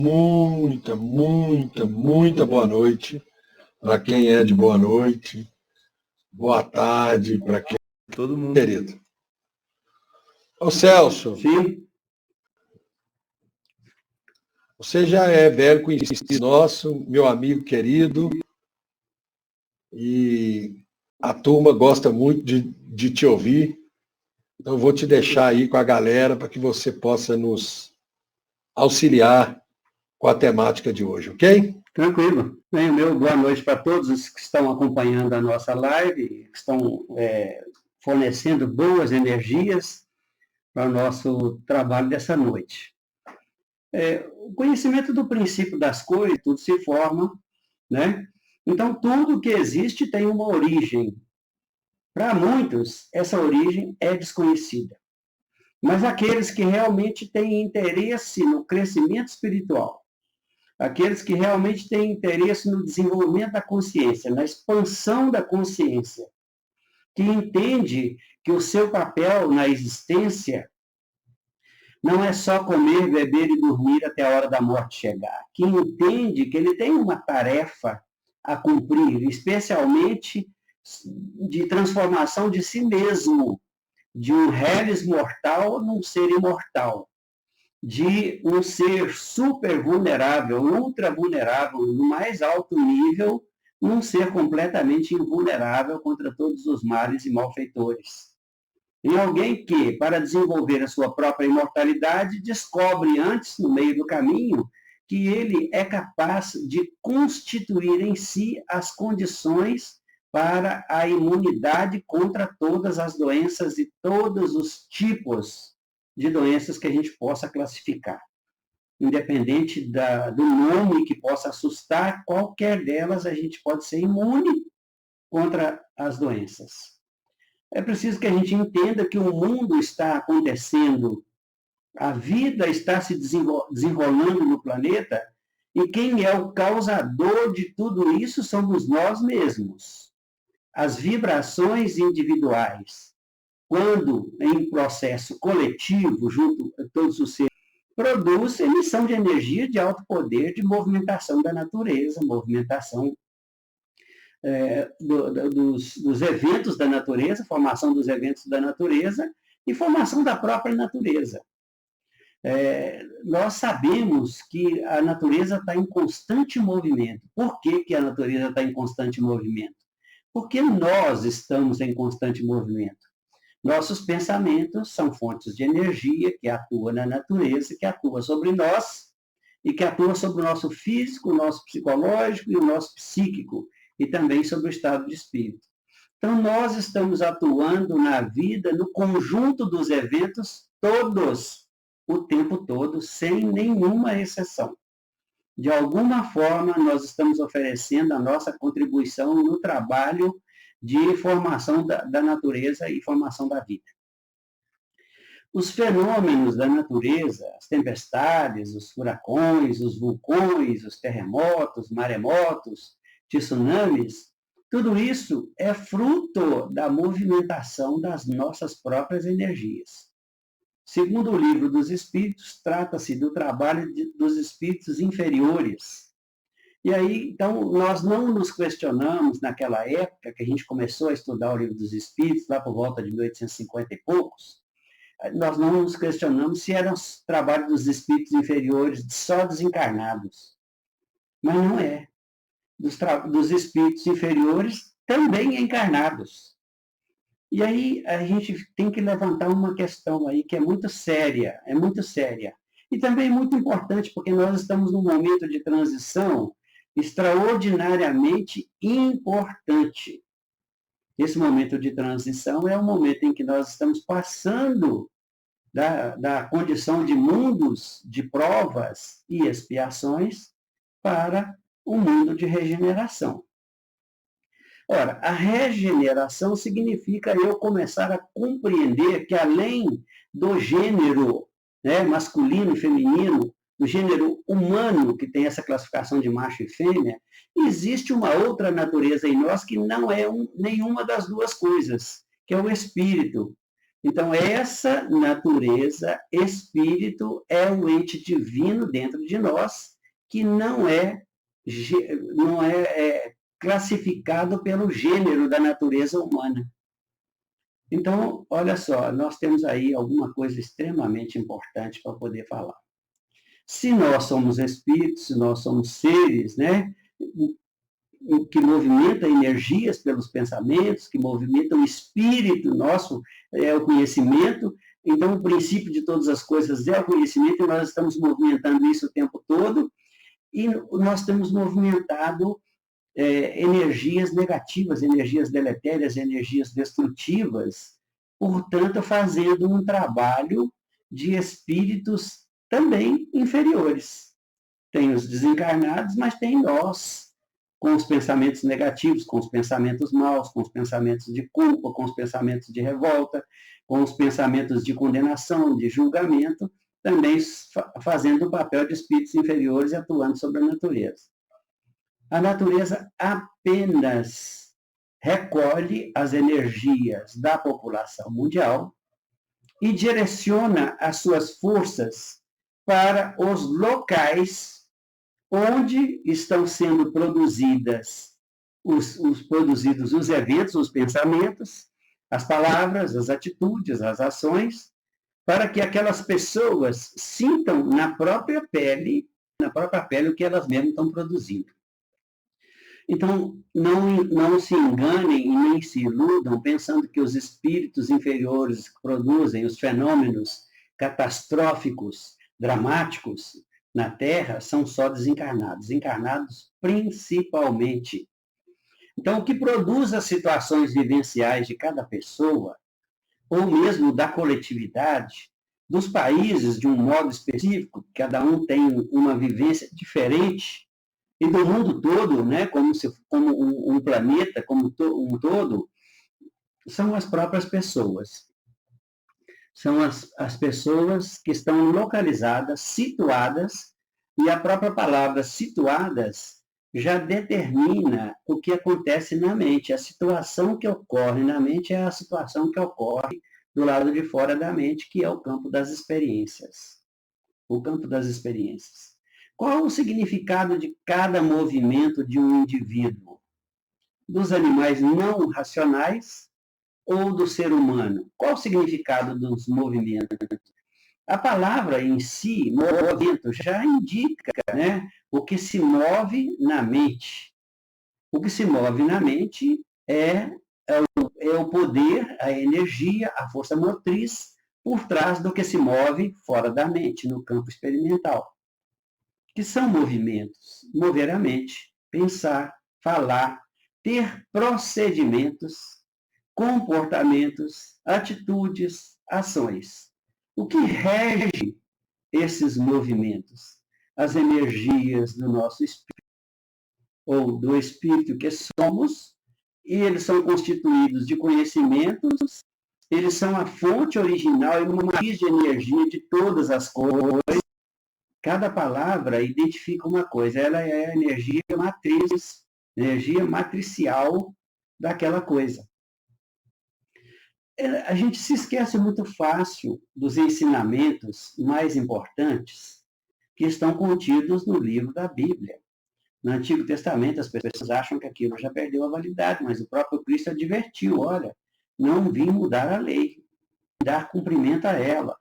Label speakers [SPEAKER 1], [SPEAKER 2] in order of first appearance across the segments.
[SPEAKER 1] Muita boa noite para quem é de boa noite. Boa tarde para quem é
[SPEAKER 2] todo mundo
[SPEAKER 1] querido. Ô Celso,
[SPEAKER 2] sim,
[SPEAKER 1] você já é velho conhecido nosso, meu amigo querido, e a turma gosta muito de te ouvir. Então, eu vou te deixar aí com a galera para que você possa nos auxiliar com a temática de hoje, ok?
[SPEAKER 2] tranquilo. Bem, o meu boa noite para todos os que estão acompanhando a nossa live, que estão fornecendo boas energias para o nosso trabalho dessa noite. O conhecimento do princípio das coisas, tudo se forma, né? Então, tudo que existe tem uma origem. Para muitos, essa origem é desconhecida. Mas aqueles que realmente têm interesse no crescimento espiritual, aqueles que realmente têm interesse no desenvolvimento da consciência, na expansão da consciência, que entende que o seu papel na existência não é só comer, beber e dormir até a hora da morte chegar, que entende que ele tem uma tarefa a cumprir, especialmente de transformação de si mesmo, de um reles mortal num ser imortal, de um ser super vulnerável, ultra vulnerável, no mais alto nível, num ser completamente invulnerável contra todos os males e malfeitores. Em alguém que, para desenvolver a sua própria imortalidade, descobre antes, no meio do caminho, que ele é capaz de constituir em si as condições para a imunidade contra todas as doenças e todos os tipos de doenças que a gente possa classificar. Independente do nome que possa assustar, qualquer delas a gente pode ser imune contra as doenças. É preciso que a gente entenda que o mundo está acontecendo, a vida está se desenrolando no planeta, e quem é o causador de tudo isso somos nós mesmos. As vibrações individuais, quando em processo coletivo, junto a todos os seres, produz emissão de energia de alto poder de movimentação da natureza, movimentação dos eventos da natureza, formação dos eventos da natureza e formação da própria natureza. Nós sabemos que a natureza está em constante movimento. Por que a natureza está em constante movimento? Porque nós estamos em constante movimento. Nossos pensamentos são fontes de energia que atuam na natureza, que atua sobre nós e que atua sobre o nosso físico, o nosso psicológico e o nosso psíquico, e também sobre o estado de espírito. Então, nós estamos atuando na vida, no conjunto dos eventos, todos, o tempo todo, sem nenhuma exceção. De alguma forma, nós estamos oferecendo a nossa contribuição no trabalho de formação da natureza e formação da vida. Os fenômenos da natureza, as tempestades, os furacões, os vulcões, os terremotos, maremotos, tsunamis, tudo isso é fruto da movimentação das nossas próprias energias. Segundo o Livro dos Espíritos, trata-se do trabalho dos espíritos inferiores. E aí, então, nós não nos questionamos naquela época que a gente começou a estudar o Livro dos Espíritos, lá por volta de 1850 e poucos, nós não nos questionamos se eram trabalho dos espíritos inferiores só desencarnados. Mas não é. Dos espíritos inferiores também encarnados. E aí a gente tem que levantar uma questão aí que é muito séria, E também muito importante, porque nós estamos num momento de transição extraordinariamente importante. Esse momento de transição é o momento em que nós estamos passando da condição de mundos de provas e expiações para um mundo de regeneração. Ora, a regeneração significa eu começar a compreender que além do gênero masculino e feminino, do gênero humano, que tem essa classificação de macho e fêmea, existe uma outra natureza em nós que não é nenhuma das duas coisas, que é o espírito. Então, essa natureza, espírito, é o ente divino dentro de nós, que não é classificado pelo gênero da natureza humana. Então, olha só, nós temos aí alguma coisa extremamente importante para poder falar. Se nós somos espíritos, se nós somos seres, né, que movimentam energias pelos pensamentos, que movimentam o espírito nosso, é o conhecimento, então o princípio de todas as coisas é o conhecimento, e nós estamos movimentando isso o tempo todo, e nós temos movimentado energias negativas, energias deletérias, energias destrutivas, portanto, fazendo um trabalho de espíritos também inferiores. Tem os desencarnados, mas tem nós, com os pensamentos negativos, com os pensamentos maus, com os pensamentos de culpa, com os pensamentos de revolta, com os pensamentos de condenação, de julgamento, também fazendo o papel de espíritos inferiores e atuando sobre a natureza. A natureza apenas recolhe as energias da população mundial e direciona as suas forças para os locais onde estão sendo produzidos os eventos, os pensamentos, as palavras, as atitudes, as ações, para que aquelas pessoas sintam na própria pele o que elas mesmas estão produzindo. Então, não se enganem e nem se iludam pensando que os espíritos inferiores que produzem os fenômenos catastróficos, dramáticos na Terra são só desencarnados, encarnados principalmente. Então, o que produz as situações vivenciais de cada pessoa, ou mesmo da coletividade, dos países de um modo específico, cada um tem uma vivência diferente, e do mundo todo, né, como um planeta, como um todo, são as próprias pessoas. São as pessoas que estão localizadas, situadas, e a própria palavra situadas já determina o que acontece na mente. A situação que ocorre na mente é a situação que ocorre do lado de fora da mente, que é o campo das experiências. O campo das experiências. Qual o significado de cada movimento de um indivíduo? Dos animais não racionais ou do ser humano? Qual o significado dos movimentos? A palavra em si, movimento, já indica, né, o que se move na mente. O que se move na mente é o poder, a energia, a força motriz por trás do que se move fora da mente, no campo experimental. Que são movimentos, mover a mente, pensar, falar, ter procedimentos, comportamentos, atitudes, ações. O que rege esses movimentos? As energias do nosso espírito, ou do espírito que somos, e eles são constituídos de conhecimentos, eles são a fonte original e uma matriz de energia de todas as coisas. Cada palavra identifica uma coisa, ela é a energia matriz, energia matricial daquela coisa. A gente se esquece muito fácil dos ensinamentos mais importantes que estão contidos no livro da Bíblia. No Antigo Testamento, as pessoas acham que aquilo já perdeu a validade, mas o próprio Cristo advertiu, olha, não vim mudar a lei, dar cumprimento a ela.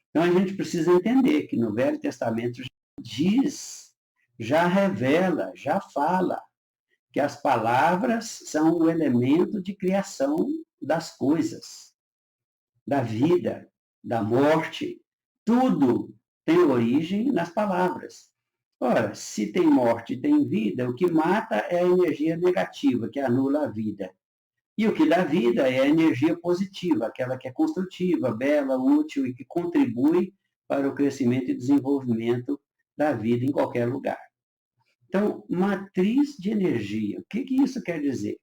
[SPEAKER 2] Então, a gente precisa entender que no Velho Testamento já diz, já revela, já fala que as palavras são o elemento de criação das coisas, da vida, da morte. Tudo tem origem nas palavras. Ora, se tem morte e tem vida, o que mata é a energia negativa, que anula a vida. E o que dá vida é a energia positiva, aquela que é construtiva, bela, útil e que contribui para o crescimento e desenvolvimento da vida em qualquer lugar. Então, matriz de energia, o que isso quer dizer?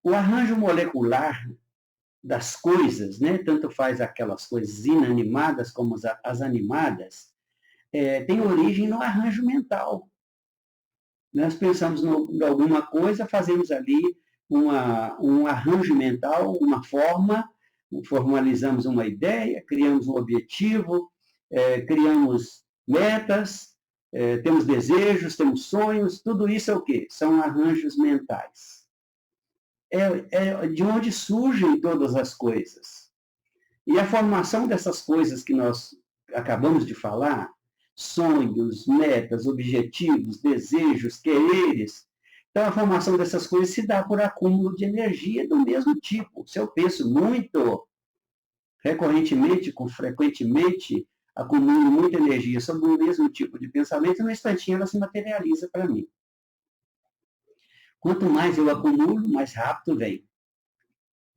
[SPEAKER 2] O arranjo molecular das coisas, né, tanto faz aquelas coisas inanimadas como as animadas, tem origem no arranjo mental. Nós pensamos em alguma coisa, fazemos ali um arranjo mental, uma forma, formalizamos uma ideia, criamos um objetivo, criamos metas, temos desejos, temos sonhos, tudo isso é o quê? São arranjos mentais. É de onde surgem todas as coisas. E a formação dessas coisas que nós acabamos de falar, sonhos, metas, objetivos, desejos, quereres, então a formação dessas coisas se dá por acúmulo de energia do mesmo tipo. Se eu penso muito recorrentemente, frequentemente, acumulo muita energia sobre o mesmo tipo de pensamento, no instantinho ela se materializa para mim. Quanto mais eu acumulo, mais rápido vem.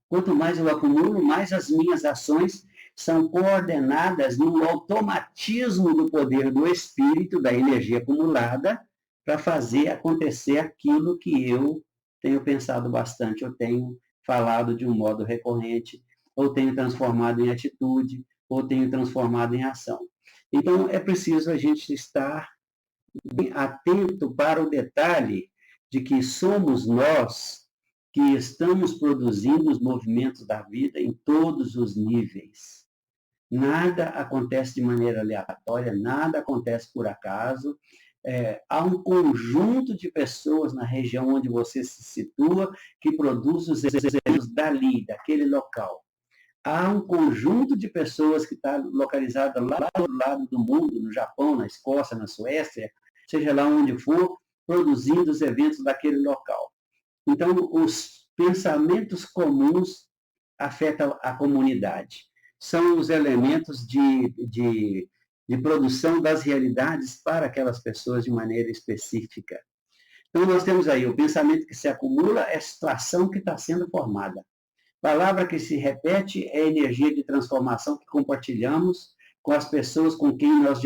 [SPEAKER 2] Quanto mais eu acumulo, mais as minhas ações são coordenadas no automatismo do poder do espírito, da energia acumulada, para fazer acontecer aquilo que eu tenho pensado bastante, eu tenho falado de um modo recorrente, ou tenho transformado em atitude, ou tenho transformado em ação. Então, é preciso a gente estar bem atento para o detalhe de que somos nós que estamos produzindo os movimentos da vida em todos os níveis. Nada acontece de maneira aleatória, nada acontece por acaso. Há um conjunto de pessoas na região onde você se situa que produz os desejos dali, daquele local. Há um conjunto de pessoas que está localizada lá do outro lado do mundo, no Japão, na Escócia, na Suécia, seja lá onde for, produzindo os eventos daquele local. Então, os pensamentos comuns afetam a comunidade. São os elementos de produção das realidades para aquelas pessoas de maneira específica. Então, nós temos aí o pensamento que se acumula, é a situação que está sendo formada. Palavra que se repete é a energia de transformação que compartilhamos com as pessoas com quem nós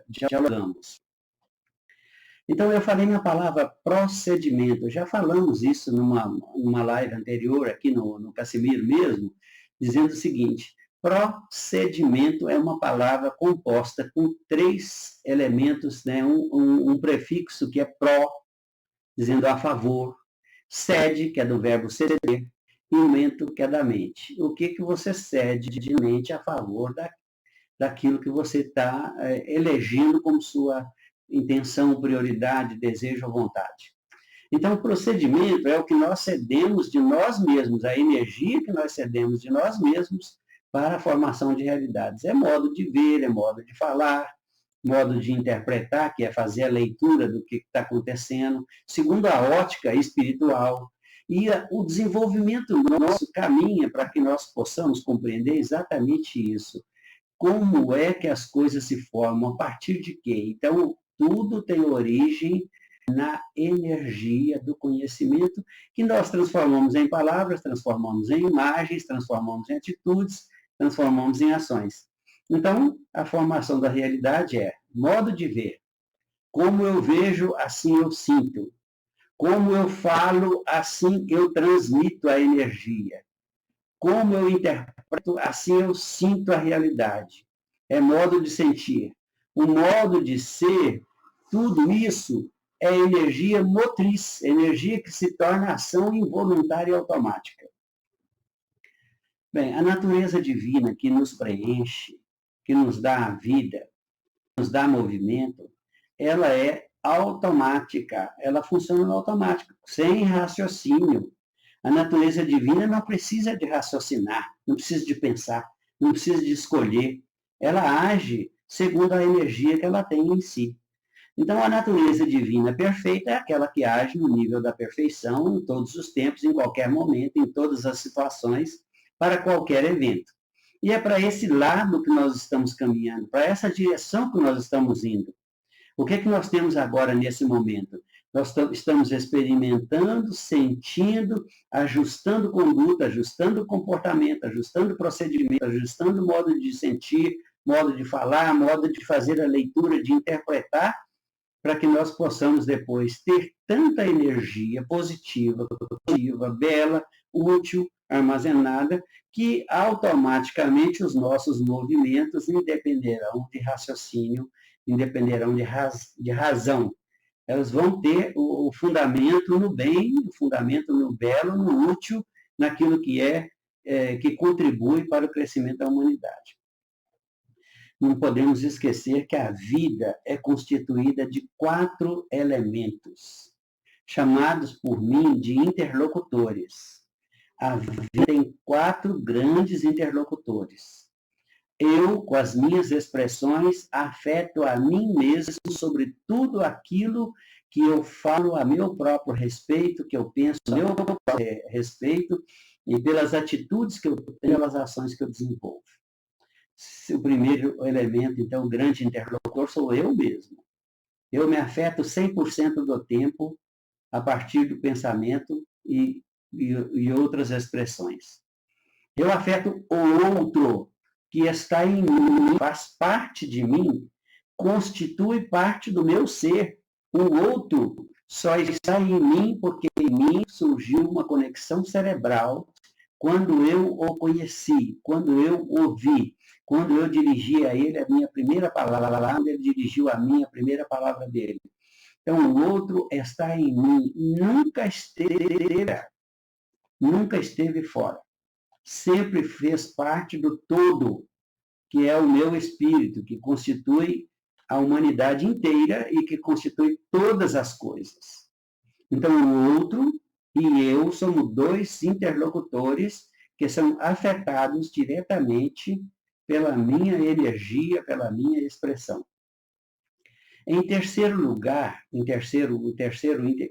[SPEAKER 2] dialogamos. Então, eu falei na palavra procedimento. Já falamos isso numa live anterior, aqui no Casimiro mesmo, dizendo o seguinte: procedimento é uma palavra composta com 3 elementos, né? Um prefixo que é pró, dizendo a favor, sede, que é do verbo ceder, e o mento, que é da mente. O que você cede de mente a favor daquilo que você está elegendo como sua intenção, prioridade, desejo ou vontade. Então, o procedimento é o que nós cedemos de nós mesmos, a energia que nós cedemos de nós mesmos para a formação de realidades. É modo de ver, é modo de falar, modo de interpretar, que é fazer a leitura do que está acontecendo, segundo a ótica espiritual. E o desenvolvimento nosso caminha para que nós possamos compreender exatamente isso. Como é que as coisas se formam? A partir de quê? Então, tudo tem origem na energia do conhecimento que nós transformamos em palavras, transformamos em imagens, transformamos em atitudes, transformamos em ações. Então, a formação da realidade é modo de ver. Como eu vejo, assim eu sinto. Como eu falo, assim eu transmito a energia. Como eu interpreto, assim eu sinto a realidade. É modo de sentir. O modo de ser, tudo isso é energia motriz, energia que se torna ação involuntária e automática. Bem, a natureza divina que nos preenche, que nos dá a vida, nos dá movimento, ela é automática, ela funciona no automático, sem raciocínio. A natureza divina não precisa de raciocinar, não precisa de pensar, não precisa de escolher. Ela age segundo a energia que ela tem em si. Então, a natureza divina perfeita é aquela que age no nível da perfeição em todos os tempos, em qualquer momento, em todas as situações, para qualquer evento. E é para esse lado que nós estamos caminhando, para essa direção que nós estamos indo. O que é que nós temos agora nesse momento? Nós estamos experimentando, sentindo, ajustando conduta, ajustando comportamento, ajustando procedimento, ajustando modo de sentir, modo de falar, modo de fazer a leitura, de interpretar, para que nós possamos depois ter tanta energia positiva, bela, útil, armazenada, que automaticamente os nossos movimentos independerão de raciocínio, independerão de razão. Elas vão ter o fundamento no bem, o fundamento no belo, no útil, naquilo que que contribui para o crescimento da humanidade. não podemos esquecer que a vida é constituída de 4 elementos, chamados por mim de interlocutores. A vida tem 4 grandes interlocutores. Eu, com as minhas expressões, afeto a mim mesmo sobre tudo aquilo que eu falo a meu próprio respeito, que eu penso a meu próprio respeito, e pelas atitudes que eu tenho, pelas ações que eu desenvolvo. O primeiro elemento, então, o grande interlocutor, sou eu mesmo. Eu me afeto 100% do tempo a partir do pensamento e outras expressões. Eu afeto o outro, que está em mim, faz parte de mim, constitui parte do meu ser. O outro só está em mim porque em mim surgiu uma conexão cerebral quando eu o conheci, quando eu o vi, quando eu dirigi a ele a minha primeira palavra, quando ele dirigiu a mim a primeira palavra dele. Então, o outro está em mim, nunca esteve fora. Sempre fez parte do todo, que é o meu espírito, que constitui a humanidade inteira e que constitui todas as coisas. Então, o outro e eu somos 2 interlocutores que são afetados diretamente pela minha energia, pela minha expressão. Em terceiro lugar, o terceiro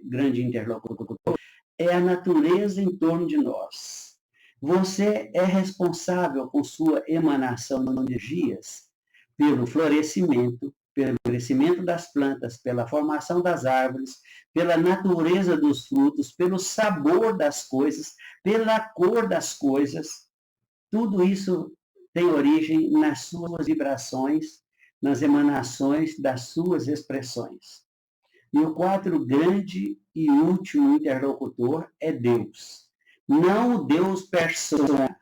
[SPEAKER 2] grande interlocutor é a natureza em torno de nós. Você é responsável com sua emanação de energias pelo florescimento das plantas, pela formação das árvores, pela natureza dos frutos, pelo sabor das coisas, pela cor das coisas. Tudo isso tem origem nas suas vibrações, nas emanações das suas expressões. E o 4 grande e último interlocutor é Deus. Não o Deus persona,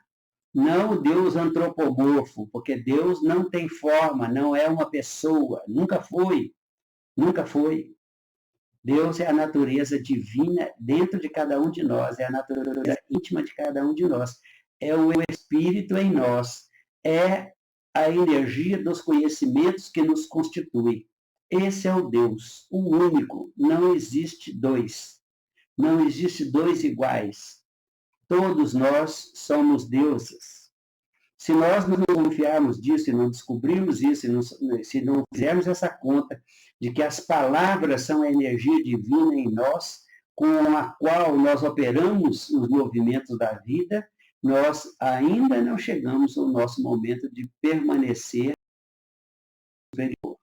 [SPEAKER 2] não o Deus antropomorfo, porque Deus não tem forma, não é uma pessoa, nunca foi. Deus é a natureza divina dentro de cada um de nós, é a natureza íntima de cada um de nós, é o Espírito em nós, é a energia dos conhecimentos que nos constitui. Esse é o Deus, o único, não existe 2. Não existe 2 iguais. Todos nós somos deuses. Se nós não confiarmos disso e não descobrirmos isso, se não fizermos essa conta de que as palavras são a energia divina em nós, com a qual nós operamos os movimentos da vida, nós ainda não chegamos ao nosso momento de permanecer superior.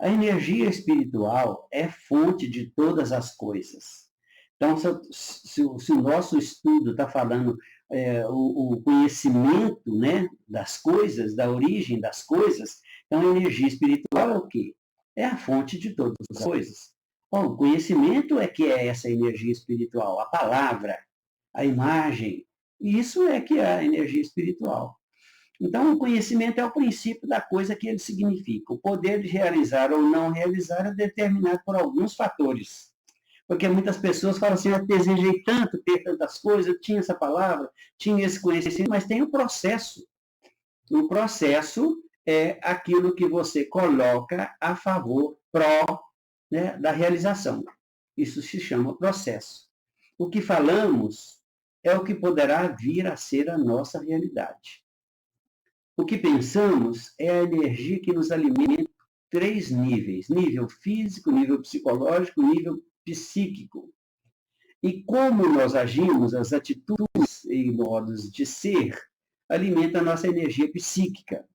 [SPEAKER 2] A energia espiritual é fonte de todas as coisas. Então, se o nosso estudo está falando o conhecimento, né, das coisas, da origem das coisas, então a energia espiritual é o quê? É a fonte de todas as coisas. Bom, o conhecimento é que é essa energia espiritual, a palavra, a imagem, isso é que é a energia espiritual. Então, o conhecimento é o princípio da coisa que ele significa. O poder de realizar ou não realizar é determinado por alguns fatores. Porque muitas pessoas falam assim, eu desejei tanto ter tantas coisas, eu tinha essa palavra, tinha esse conhecimento, mas tem o processo. O processo é aquilo que você coloca a favor, pró, né, da realização. Isso se chama processo. O que falamos é o que poderá vir a ser a nossa realidade. O que pensamos é a energia que nos alimenta em 3 níveis: nível físico, nível psicológico, nível psíquico. E como nós agimos, as atitudes e modos de ser, alimenta a nossa energia psíquica.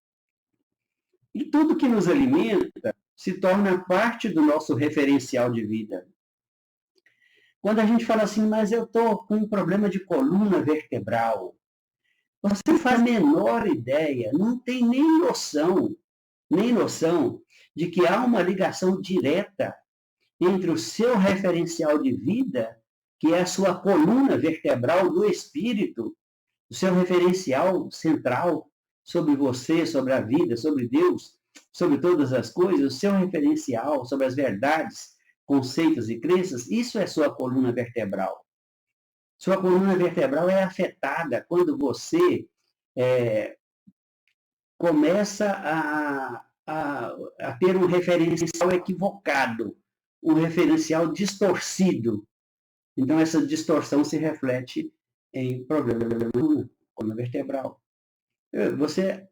[SPEAKER 2] E tudo que nos alimenta se torna parte do nosso referencial de vida. Quando a gente fala assim, mas eu estou com um problema de coluna vertebral, você não faz a menor ideia, não tem nem noção de que há uma ligação direta entre o seu referencial de vida, que é a sua coluna vertebral do espírito, o seu referencial central sobre você, sobre a vida, sobre Deus, sobre todas as coisas, o seu referencial sobre as verdades, conceitos e crenças, isso é sua coluna vertebral. Sua coluna vertebral é afetada quando você começa a ter um referencial equivocado, um referencial distorcido. Então, essa distorção se reflete em problemas da coluna vertebral. Você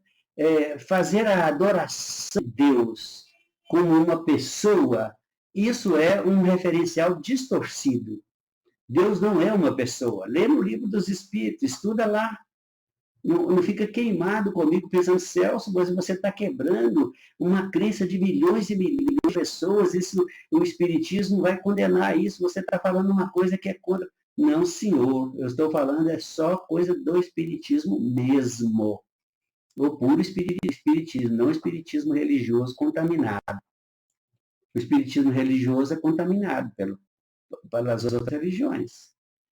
[SPEAKER 2] fazer a adoração de Deus como uma pessoa, isso é um referencial distorcido. Deus não é uma pessoa. Lê no livro dos Espíritos, estuda lá. Não fica queimado comigo pensando, Celso, mas você está quebrando uma crença de milhões e milhões de pessoas, o Espiritismo vai condenar isso, você está falando uma coisa que é contra. Não, senhor, eu estou falando é só coisa do Espiritismo mesmo. O puro Espiritismo, não o Espiritismo religioso contaminado. O Espiritismo religioso é contaminado pelas outras religiões.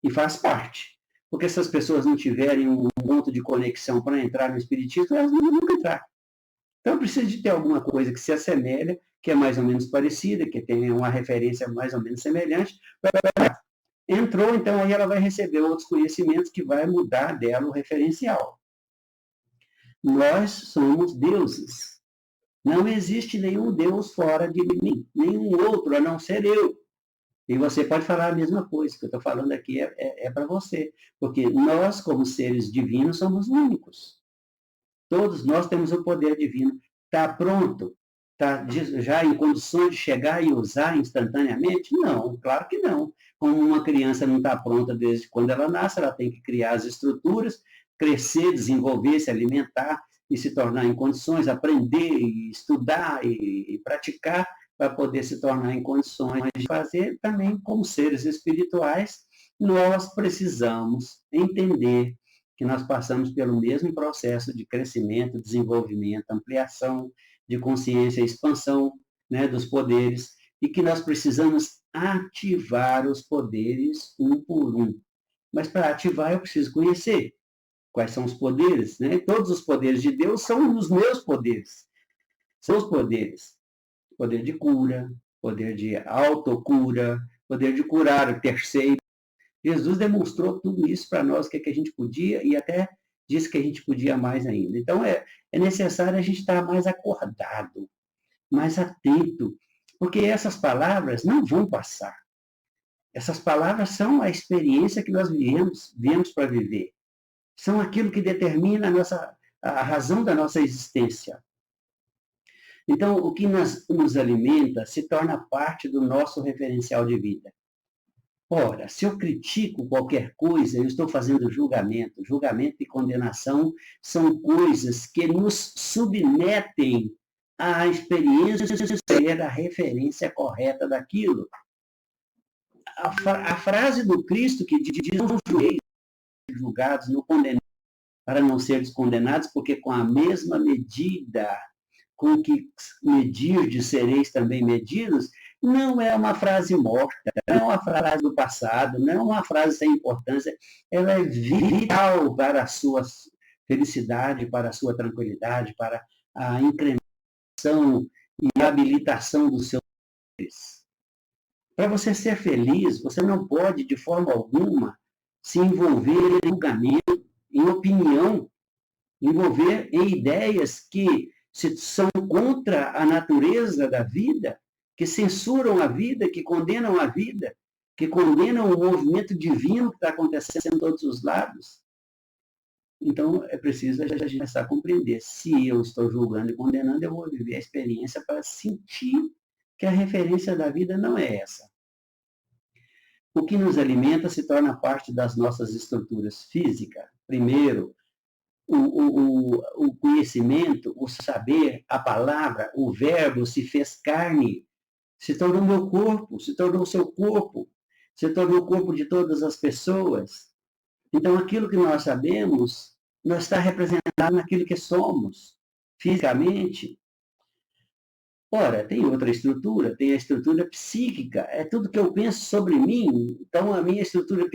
[SPEAKER 2] E faz parte. Porque se as pessoas não tiverem um ponto de conexão para entrar no Espiritismo, elas não vão nunca entrar. Então precisa de ter alguma coisa que se assemelha, que é mais ou menos parecida, que tenha uma referência mais ou menos semelhante. Entrou, então aí ela vai receber outros conhecimentos que vai mudar dela o referencial. Nós somos deuses. Não existe nenhum Deus fora de mim, nenhum outro a não ser eu. E você pode falar a mesma coisa, que eu estou falando aqui é para você. Porque nós, como seres divinos, somos únicos. Todos nós temos o poder divino. Está pronto? Está já em condições de chegar e usar instantaneamente? Não, claro que não. Como uma criança não está pronta desde quando ela nasce, ela tem que criar as estruturas, crescer, desenvolver, se alimentar e se tornar em condições, aprender, estudar e praticar, para poder se tornar em condições de fazer também como seres espirituais. Nós precisamos entender que nós passamos pelo mesmo processo de crescimento, desenvolvimento, ampliação de consciência, expansão, né, dos poderes, e que nós precisamos ativar os poderes um por um. Mas para ativar eu preciso conhecer quais são os poderes, né? Todos os poderes de Deus são os meus poderes. São os poderes. Poder de cura, poder de autocura, poder de curar o terceiro. Jesus demonstrou tudo isso para nós, o que a gente podia, e até disse que a gente podia mais ainda. Então, é necessário a gente estar mais acordado, mais atento, porque essas palavras não vão passar. Essas palavras são a experiência que nós viemos para viver. São aquilo que determina a razão da nossa existência. Então, o que nos alimenta se torna parte do nosso referencial de vida. Ora, se eu critico qualquer coisa, eu estou fazendo julgamento. Julgamento e condenação são coisas que nos submetem à experiência de ser a referência correta daquilo. A frase do Cristo que diz: não julgueis julgados, não condenados, para não seres condenados, porque com a mesma medida com que medirdes sereis também medidos, não é uma frase morta, não é uma frase do passado, não é uma frase sem importância, ela é vital para a sua felicidade, para a sua tranquilidade, para a incrementação e habilitação dos seus poderes. Para você ser feliz, você não pode, de forma alguma, se envolver em julgamento, em opinião, envolver em ideias que são contra a natureza da vida, que censuram a vida, que condenam a vida, que condenam o movimento divino que está acontecendo em todos os lados. Então, é preciso a gente começar a compreender. Se eu estou julgando e condenando, eu vou viver a experiência para sentir que a referência da vida não é essa. O que nos alimenta se torna parte das nossas estruturas físicas. Primeiro, o conhecimento, o saber, a palavra, o verbo se fez carne, se tornou meu corpo, se tornou seu corpo, se tornou o corpo de todas as pessoas. Então, aquilo que nós sabemos, nós está representado naquilo que somos, fisicamente. Ora, tem outra estrutura, tem a estrutura psíquica, é tudo que eu penso sobre mim, então a minha estrutura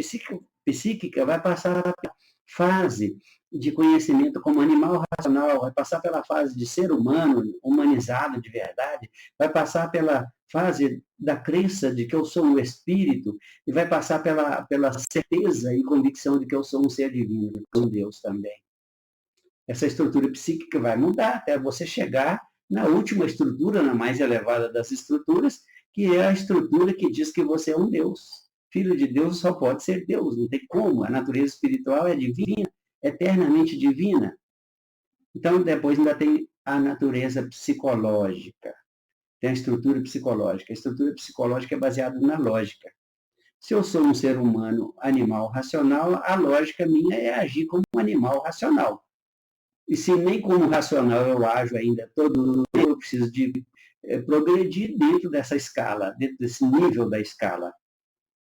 [SPEAKER 2] psíquica vai passar pela fase de conhecimento como animal racional, vai passar pela fase de ser humano, humanizado de verdade, vai passar pela fase da crença de que eu sou um espírito, e vai passar pela certeza e convicção de que eu sou um ser divino, um Deus também. essa estrutura psíquica vai mudar até você chegar na última estrutura, na mais elevada das estruturas, que é a estrutura que diz que você é um Deus. Filho de Deus só pode ser Deus, não tem como. A natureza espiritual é divina, eternamente divina. Então, depois ainda tem a natureza psicológica. Tem a estrutura psicológica. A estrutura psicológica é baseada na lógica. Se eu sou um ser humano, animal racional, a lógica minha é agir como um animal racional. E se nem como racional eu ajo ainda todo, eu preciso de progredir dentro dessa escala, dentro desse nível da escala.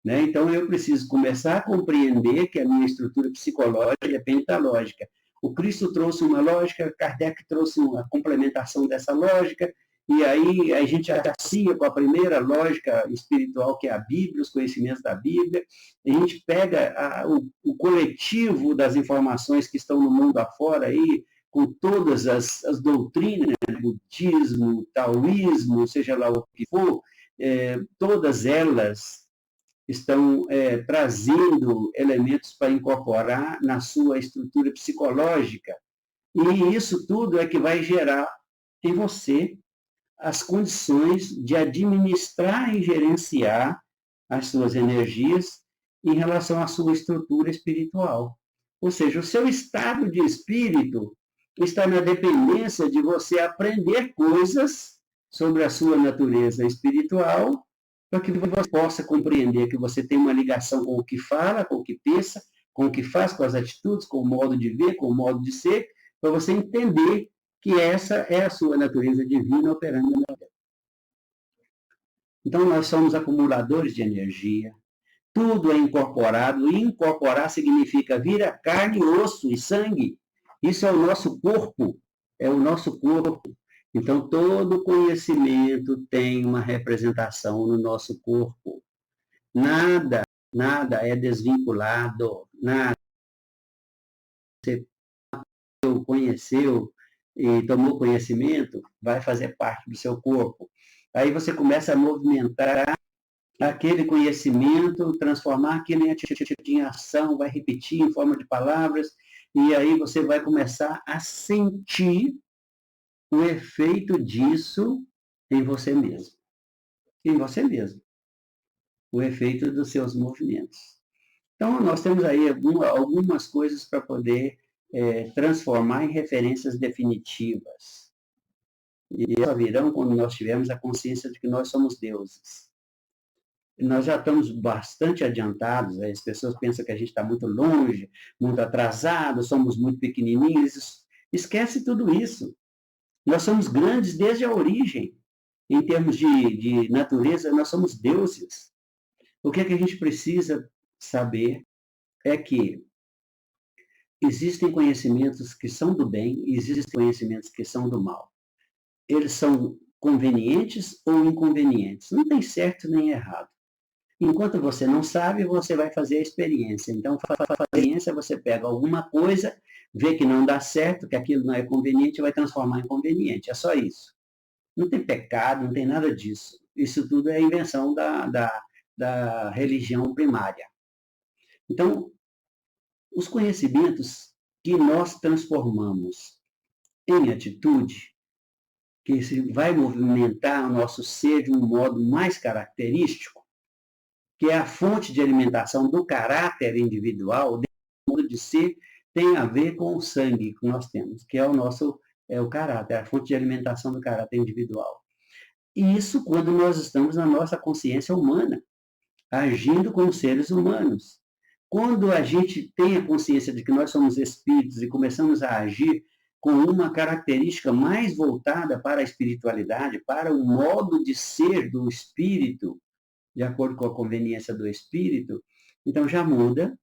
[SPEAKER 2] Né? Então, eu preciso começar a compreender que a minha estrutura psicológica depende da lógica. O Cristo trouxe uma lógica, Kardec trouxe uma complementação dessa lógica, e aí a gente associa com a primeira lógica espiritual, que é a Bíblia, os conhecimentos da Bíblia, a gente pega o coletivo das informações que estão no mundo afora, aí, com todas as doutrinas, budismo, taoísmo, seja lá o que for, todas elas estão trazendo elementos para incorporar na sua estrutura psicológica. E isso tudo é que vai gerar em você as condições de administrar e gerenciar as suas energias em relação à sua estrutura espiritual. Ou seja, o seu estado de espírito está na dependência de você aprender coisas sobre a sua natureza espiritual, para que você possa compreender que você tem uma ligação com o que fala, com o que pensa, com o que faz, com as atitudes, com o modo de ver, com o modo de ser, para você entender que essa é a sua natureza divina operando na vida. Então, nós somos acumuladores de energia, tudo é incorporado, e incorporar significa vir a carne, osso e sangue. Isso é o nosso corpo, é o nosso corpo. Então, todo conhecimento tem uma representação no nosso corpo. Nada é desvinculado, nada. Você conheceu e tomou conhecimento, vai fazer parte do seu corpo. Aí você começa a movimentar aquele conhecimento, transformar aquilo em ação, vai repetir em forma de palavras, e aí você vai começar a sentir o efeito disso em você mesmo. Em você mesmo. O efeito dos seus movimentos. Então, nós temos aí algumas coisas para poder transformar em referências definitivas. E só virão quando nós tivermos a consciência de que nós somos deuses. Nós já estamos bastante adiantados, as pessoas pensam que a gente está muito longe, muito atrasado, somos muito pequenininhos. Esquece tudo isso. Nós somos grandes desde a origem. Em termos de natureza, nós somos deuses. O que é que a gente precisa saber é que existem conhecimentos que são do bem e existem conhecimentos que são do mal. Eles são convenientes ou inconvenientes. Não tem certo nem errado. Enquanto você não sabe, você vai fazer a experiência. Então, para fazer a experiência, você pega alguma coisa, vê que não dá certo, que aquilo não é conveniente, e vai transformar em conveniente. É só isso. Não tem pecado, não tem nada disso. Isso tudo é invenção da religião primária. Então, os conhecimentos que nós transformamos em atitude, que vai movimentar o nosso ser de um modo mais característico, que é a fonte de alimentação do caráter individual, do modo de ser, tem a ver com o sangue que nós temos, que é o caráter, a fonte de alimentação do caráter individual. E isso quando nós estamos na nossa consciência humana, agindo como seres humanos. Quando a gente tem a consciência de que nós somos espíritos e começamos a agir com uma característica mais voltada para a espiritualidade, para o modo de ser do espírito, de acordo com a conveniência do espírito, então já muda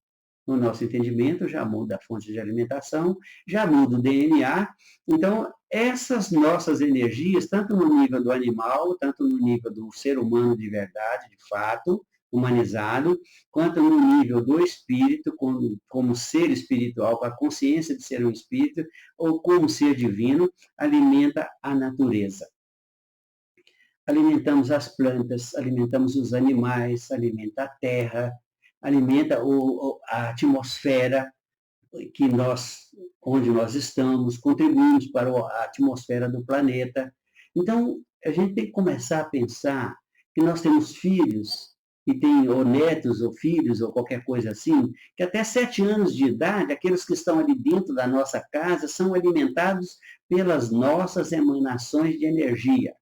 [SPEAKER 2] o nosso entendimento, já muda a fonte de alimentação, já muda o DNA. Então, essas nossas energias, tanto no nível do animal, tanto no nível do ser humano de verdade, de fato, humanizado, quanto no nível do espírito, como ser espiritual, com a consciência de ser um espírito, ou como ser divino, alimenta a natureza. Alimentamos as plantas, alimentamos os animais, alimenta a terra, alimenta a atmosfera. que onde nós estamos, contribuímos para a atmosfera do planeta. Então, a gente tem que começar a pensar que nós temos filhos, ou netos, ou filhos, ou qualquer coisa assim, que até 7 anos de idade, aqueles que estão ali dentro da nossa casa, são alimentados pelas nossas emanações de energia.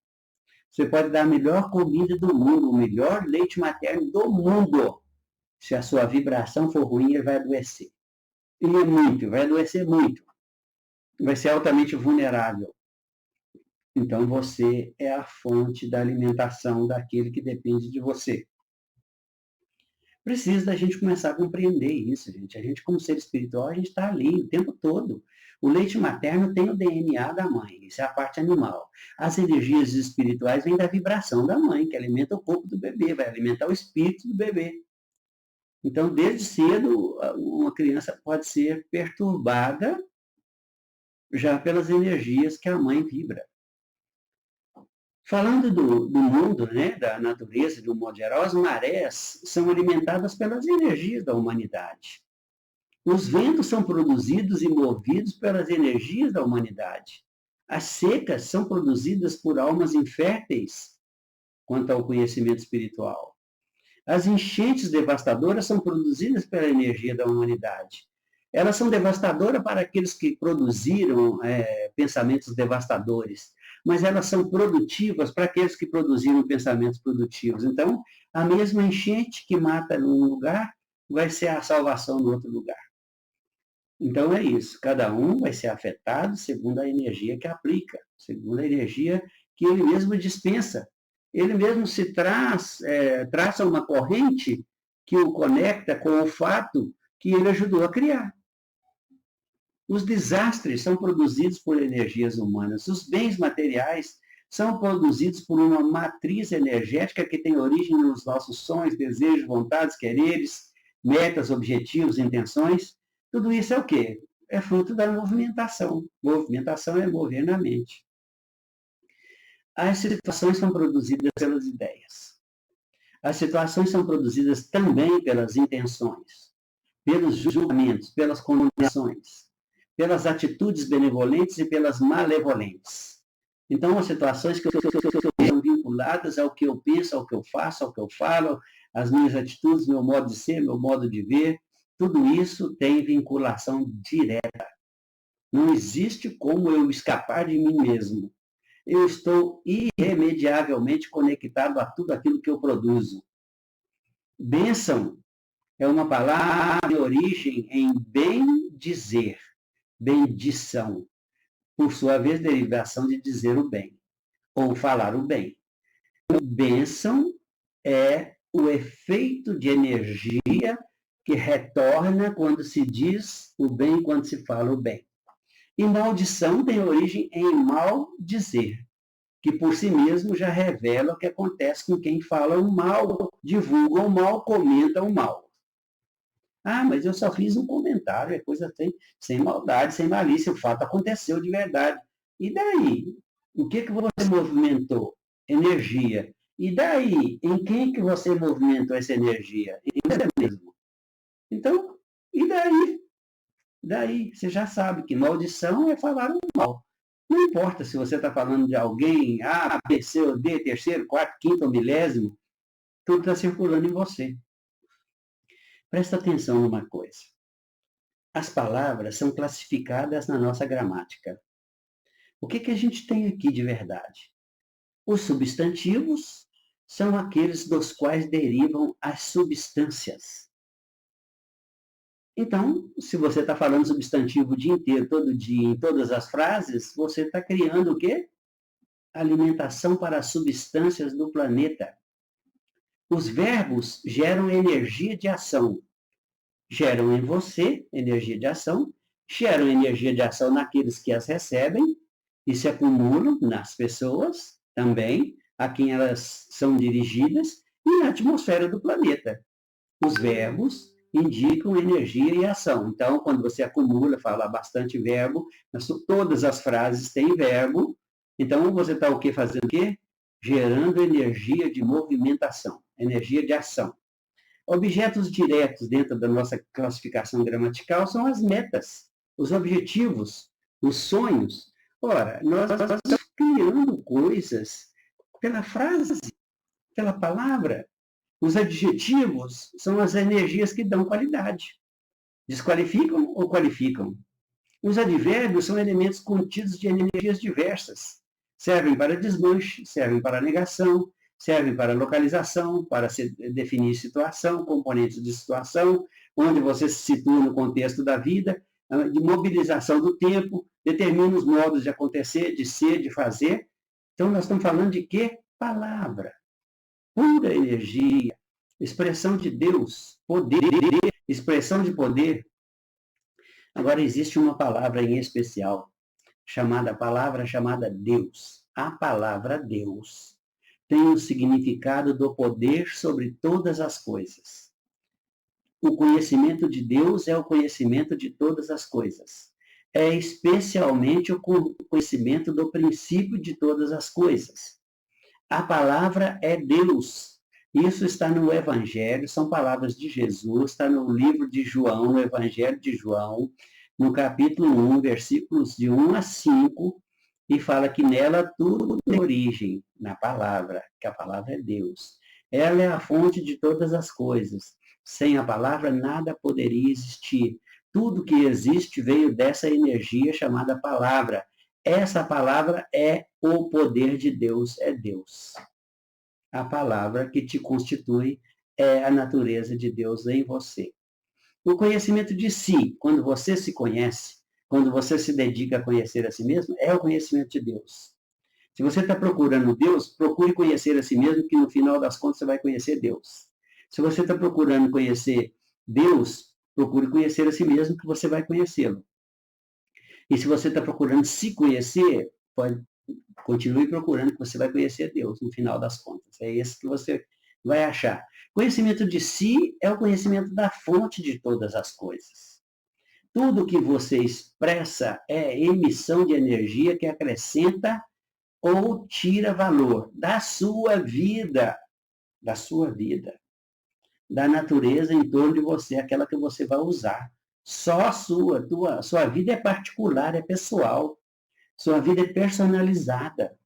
[SPEAKER 2] Você pode dar a melhor comida do mundo, o melhor leite materno do mundo. Se a sua vibração for ruim, ele vai adoecer. E é muito, vai adoecer muito. Vai ser altamente vulnerável. Então, você é a fonte da alimentação daquele que depende de você. Precisa da gente começar a compreender isso, gente. A gente, como ser espiritual, a gente está ali o tempo todo. O leite materno tem o DNA da mãe, isso é a parte animal. As energias espirituais vêm da vibração da mãe, que alimenta o corpo do bebê, vai alimentar o espírito do bebê. Então, desde cedo, uma criança pode ser perturbada já pelas energias que a mãe vibra. Falando do mundo, né, da natureza, de um modo geral, as marés são alimentadas pelas energias da humanidade. Os ventos são produzidos e movidos pelas energias da humanidade. As secas são produzidas por almas inférteis quanto ao conhecimento espiritual. As enchentes devastadoras são produzidas pela energia da humanidade. Elas são devastadoras para aqueles que produziram pensamentos devastadores, mas elas são produtivas para aqueles que produziram pensamentos produtivos. Então, a mesma enchente que mata num lugar vai ser a salvação no outro lugar. Então, é isso. Cada um vai ser afetado segundo a energia que aplica, segundo a energia que ele mesmo dispensa. Ele mesmo se traça uma corrente que o conecta com o fato que ele ajudou a criar. Os desastres são produzidos por energias humanas. Os bens materiais são produzidos por uma matriz energética que tem origem nos nossos sonhos, desejos, vontades, quereres, metas, objetivos, intenções. Tudo isso é o quê? É fruto da movimentação. Movimentação é mover na mente. As situações são produzidas pelas ideias. As situações são produzidas também pelas intenções, pelos julgamentos, pelas condenações, pelas atitudes benevolentes e pelas malevolentes. Então, as situações que são vinculadas ao que eu penso, ao que eu faço, ao que eu falo, as minhas atitudes, meu modo de ser, meu modo de ver, tudo isso tem vinculação direta. Não existe como eu escapar de mim mesmo. Eu estou irremediavelmente conectado a tudo aquilo que eu produzo. Bênção é uma palavra de origem em bem dizer, bendição. Por sua vez, derivação de dizer o bem, ou falar o bem. Bênção é o efeito de energia que retorna quando se diz o bem, quando se fala o bem. E maldição tem origem em mal dizer, que por si mesmo já revela o que acontece com quem fala o mal, divulga o mal, comenta o mal. Ah, mas eu só fiz um comentário, é coisa sem maldade, sem malícia, o fato aconteceu de verdade. E daí? O que você movimentou? Energia. E daí? Em quem que você movimentou essa energia? Em você mesmo. Então, e daí? Daí, você já sabe que maldição é falar o mal. Não importa se você está falando de alguém, A, B, C ou D, terceiro, quarto, quinto ou milésimo, tudo está circulando em você. Presta atenção numa coisa. As palavras são classificadas na nossa gramática. O que a gente tem aqui de verdade? Os substantivos são aqueles dos quais derivam as substâncias. Então, se você está falando substantivo o dia inteiro, todo dia, em todas as frases, você está criando o quê? Alimentação para as substâncias do planeta. Os verbos geram energia de ação. Geram em você energia de ação, geram energia de ação naqueles que as recebem e se acumulam nas pessoas também, a quem elas são dirigidas, e na atmosfera do planeta. Os verbos indicam energia e ação. Então, quando você acumula, fala bastante verbo, todas as frases têm verbo, então você está o quê? Fazendo o quê? Gerando energia de movimentação, energia de ação. Objetos diretos dentro da nossa classificação gramatical são as metas, os objetivos, os sonhos. Ora, nós estamos criando coisas pela frase, pela palavra. Os adjetivos são as energias que dão qualidade. Desqualificam ou qualificam? Os advérbios são elementos contidos de energias diversas. Servem para desmanche, servem para negação, servem para localização, para definir situação, componentes de situação, onde você se situa no contexto da vida, de mobilização do tempo, determina os modos de acontecer, de ser, de fazer. Então, nós estamos falando de quê? Palavra. Pura energia, expressão de Deus, poder, expressão de poder. Agora, existe uma palavra em especial, palavra chamada Deus. A palavra Deus tem o significado do poder sobre todas as coisas. O conhecimento de Deus é o conhecimento de todas as coisas. É especialmente o conhecimento do princípio de todas as coisas. A palavra é Deus. Isso está no Evangelho, são palavras de Jesus, está no livro de João, no Evangelho de João, no capítulo 1, versículos de 1 a 5, e fala que nela tudo tem origem, na palavra, que a palavra é Deus. Ela é a fonte de todas as coisas. Sem a palavra, nada poderia existir. Tudo que existe veio dessa energia chamada palavra. Essa palavra é o poder de Deus, é Deus. A palavra que te constitui é a natureza de Deus em você. O conhecimento de si, quando você se conhece, quando você se dedica a conhecer a si mesmo, é o conhecimento de Deus. Se você está procurando Deus, procure conhecer a si mesmo, que no final das contas você vai conhecer Deus. Se você está procurando conhecer Deus, procure conhecer a si mesmo, que você vai conhecê-lo. E se você está procurando se conhecer, continue procurando, que você vai conhecer Deus, no final das contas. É esse que você vai achar. Conhecimento de si é o conhecimento da fonte de todas as coisas. Tudo que você expressa é emissão de energia que acrescenta ou tira valor da sua vida, da natureza em torno de você, aquela que você vai usar. Só a sua vida é particular, é pessoal. Sua vida é personalizada,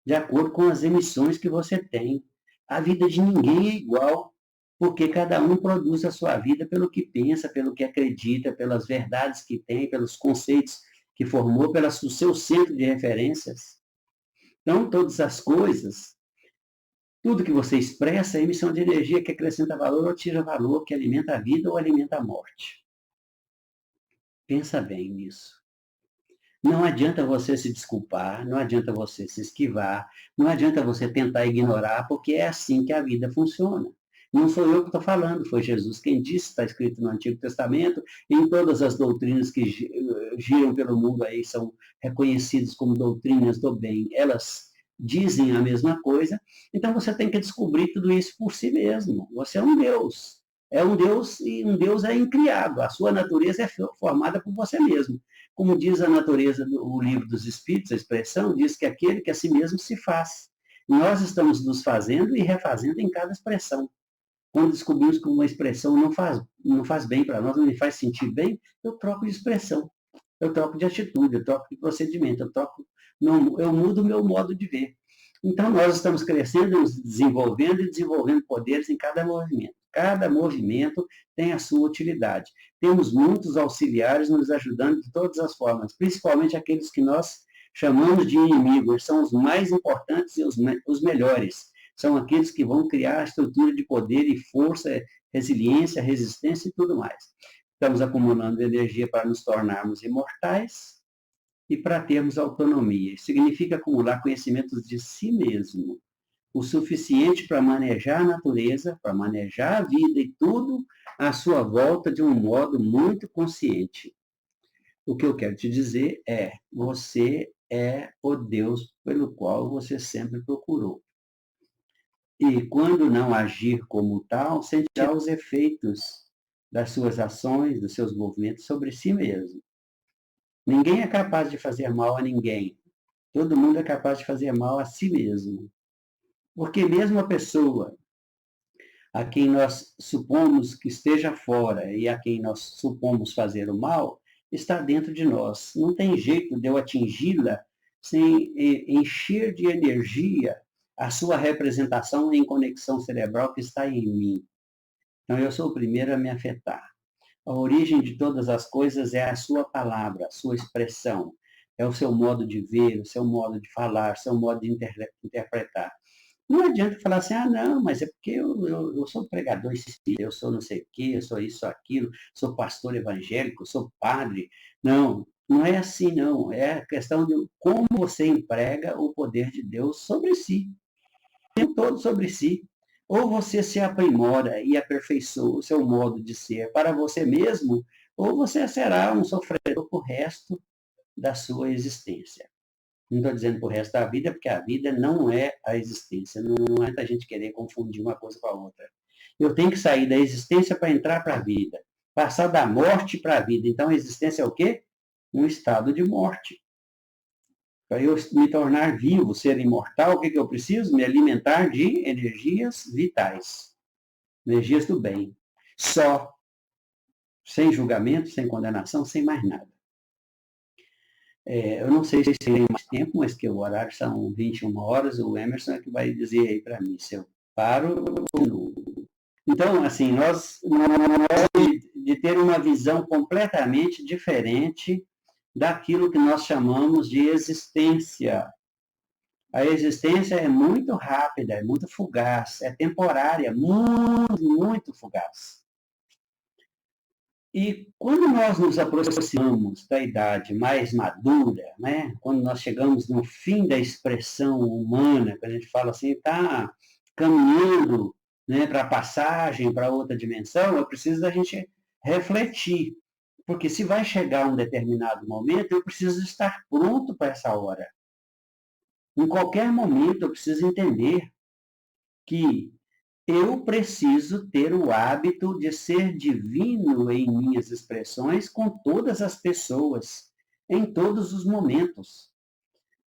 [SPEAKER 2] de acordo com as emissões que você tem. A vida de ninguém é igual, porque cada um produz a sua vida pelo que pensa, pelo que acredita, pelas verdades que tem, pelos conceitos que formou, pelo seu centro de referências. Então, todas as coisas, tudo que você expressa é emissão de energia que acrescenta valor ou tira valor, que alimenta a vida ou alimenta a morte. Pensa bem nisso. Não adianta você se desculpar, não adianta você se esquivar, não adianta você tentar ignorar, porque é assim que a vida funciona. Não sou eu que estou falando, foi Jesus quem disse, está escrito no Antigo Testamento, em todas as doutrinas que giram pelo mundo aí são reconhecidas como doutrinas do bem, elas dizem a mesma coisa, então você tem que descobrir tudo isso por si mesmo. Você é um Deus. É um Deus e um Deus é incriado. A sua natureza é formada por você mesmo. Como diz a natureza do livro dos Espíritos, a expressão, diz que aquele que a si mesmo se faz. Nós estamos nos fazendo e refazendo em cada expressão. Quando descobrimos que uma expressão não faz bem para nós, não me faz sentir bem, eu troco de expressão, eu troco de atitude, eu troco de procedimento, eu mudo o meu modo de ver. Então, nós estamos crescendo, nos desenvolvendo e desenvolvendo poderes em cada movimento. Cada movimento tem a sua utilidade. Temos muitos auxiliares nos ajudando de todas as formas, principalmente aqueles que nós chamamos de inimigos, são os mais importantes e os melhores. São aqueles que vão criar a estrutura de poder e força, resiliência, resistência e tudo mais. Estamos acumulando energia para nos tornarmos imortais e para termos autonomia. Isso significa acumular conhecimentos de si mesmo, o suficiente para manejar a natureza, para manejar a vida e tudo à sua volta de um modo muito consciente. O que eu quero te dizer é, você é o Deus pelo qual você sempre procurou. E quando não agir como tal, sentirá os efeitos das suas ações, dos seus movimentos sobre si mesmo. Ninguém é capaz de fazer mal a ninguém. Todo mundo é capaz de fazer mal a si mesmo. Porque mesmo a pessoa a quem nós supomos que esteja fora e a quem nós supomos fazer o mal, está dentro de nós. Não tem jeito de eu atingi-la sem encher de energia a sua representação em conexão cerebral que está em mim. Então, eu sou o primeiro a me afetar. A origem de todas as coisas é a sua palavra, a sua expressão. É o seu modo de ver, o seu modo de falar, o seu modo de interpretar. Não adianta falar assim, não, mas é porque eu sou pregador, eu sou não sei o quê, eu sou isso, aquilo, sou pastor evangélico, sou padre. Não, não é assim, não. É a questão de como você emprega o poder de Deus sobre si, o tempo todo sobre si. Ou você se aprimora e aperfeiçoa o seu modo de ser para você mesmo, ou você será um sofredor para o resto da sua existência. Não estou dizendo para o resto da vida, porque a vida não é a existência. Não é a gente querer confundir uma coisa com a outra. Eu tenho que sair da existência para entrar para a vida. Passar da morte para a vida. Então, a existência é o quê? Um estado de morte. Para eu me tornar vivo, ser imortal, o que eu preciso? Me alimentar de energias vitais. Energias do bem. Só. Sem julgamento, sem condenação, sem mais nada. Eu não sei se tem mais tempo, mas que o horário são 21 horas, o Emerson é que vai dizer aí para mim se eu paro ou não. Então, assim, nós de ter uma visão completamente diferente daquilo que nós chamamos de existência. A existência é muito rápida, é muito fugaz, é temporária, muito, muito fugaz. E quando nós nos aproximamos da idade mais madura, né? Quando nós chegamos no fim da expressão humana, que a gente fala assim, está caminhando, né, para a passagem, para outra dimensão, é preciso da gente refletir. Porque se vai chegar um determinado momento, eu preciso estar pronto para essa hora. Em qualquer momento, eu preciso entender que eu preciso ter o hábito de ser divino em minhas expressões com todas as pessoas, em todos os momentos.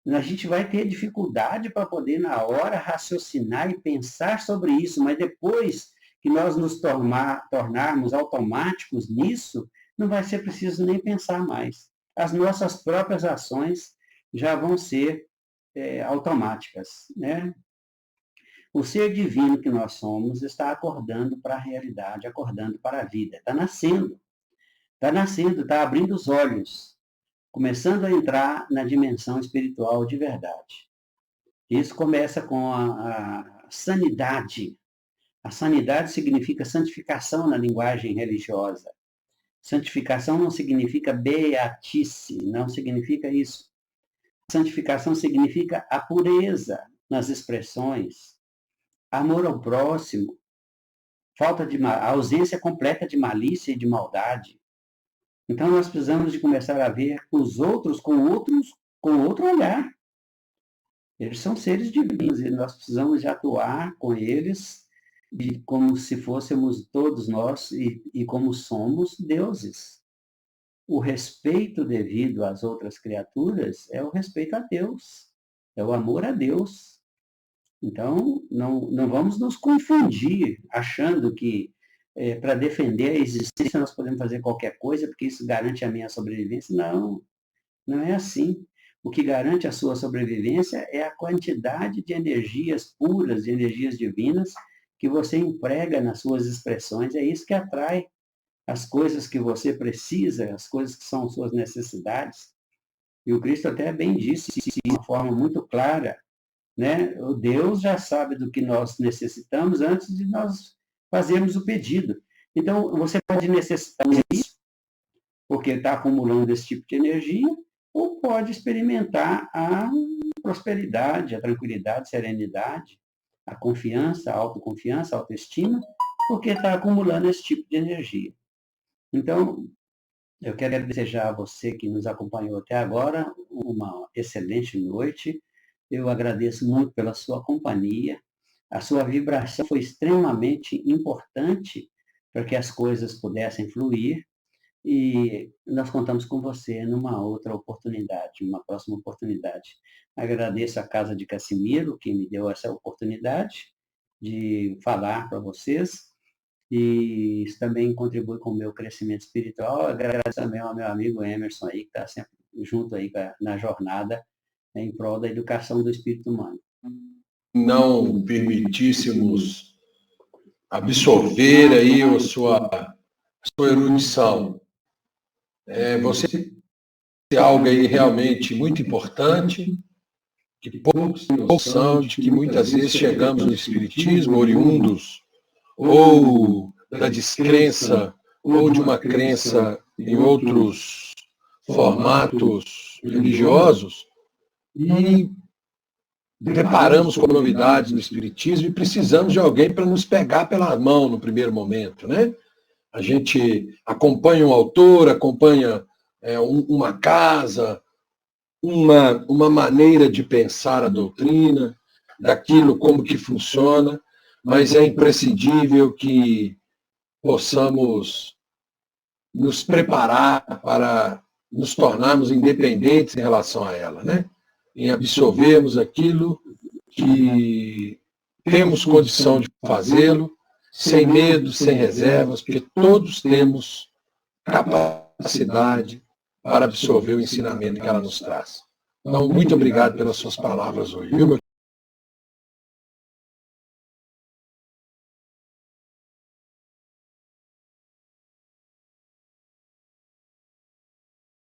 [SPEAKER 2] A gente vai ter dificuldade para poder, na hora, raciocinar e pensar sobre isso, mas depois que nós nos tornarmos automáticos nisso, não vai ser preciso nem pensar mais. As nossas próprias ações já vão ser automáticas, né? O ser divino que nós somos está acordando para a realidade, acordando para a vida. Está nascendo, está abrindo os olhos, começando a entrar na dimensão espiritual de verdade. Isso começa com a sanidade. A sanidade significa santificação na linguagem religiosa. Santificação não significa beatice, não significa isso. Santificação significa a pureza nas expressões, amor ao próximo, a ausência completa de malícia e de maldade. Então, nós precisamos de começar a ver os outros com outro olhar. Eles são seres divinos e nós precisamos de atuar com eles como se fôssemos todos nós e como somos deuses. O respeito devido às outras criaturas é o respeito a Deus, é o amor a Deus. Então, não vamos nos confundir achando que para defender a existência nós podemos fazer qualquer coisa, porque isso garante a minha sobrevivência. Não, não é assim. O que garante a sua sobrevivência é a quantidade de energias puras, de energias divinas, que você emprega nas suas expressões. É isso que atrai as coisas que você precisa, as coisas que são suas necessidades. E o Cristo até bem disse de uma forma muito clara, né? O Deus já sabe do que nós necessitamos antes de nós fazermos o pedido. Então, você pode necessitar isso, porque está acumulando esse tipo de energia, ou pode experimentar a prosperidade, a tranquilidade, a serenidade, a confiança, a autoconfiança, a autoestima, porque está acumulando esse tipo de energia. Então, eu quero desejar a você que nos acompanhou até agora uma excelente noite. Eu agradeço muito pela sua companhia. A sua vibração foi extremamente importante para que as coisas pudessem fluir. E nós contamos com você numa outra oportunidade, uma próxima oportunidade. Agradeço a Casa de Cassimiro, que me deu essa oportunidade, de falar para vocês, e isso também contribui com o meu crescimento espiritual. Agradeço também ao meu amigo Emerson aí, que está sempre junto aí na jornada, né, em prol da educação do espírito humano.
[SPEAKER 1] Não permitíssemos absorver aí a sua erudição. Você é algo aí realmente muito importante, que poucos têm noção de que muitas vezes chegamos no espiritismo oriundos ou da descrença ou de uma crença em outros formatos religiosos e deparamos com novidades no espiritismo e precisamos de alguém para nos pegar pela mão no primeiro momento, né? A gente acompanha um autor, acompanha uma casa, uma maneira de pensar a doutrina, daquilo como que funciona, mas é imprescindível que possamos nos preparar para nos tornarmos independentes em relação a ela, né? Em absorvermos aquilo que temos condição de fazê-lo, sem medo, sem reservas, porque todos temos capacidade para absorver o ensinamento que ela nos traz. Então, muito obrigado pelas suas palavras hoje, viu, meu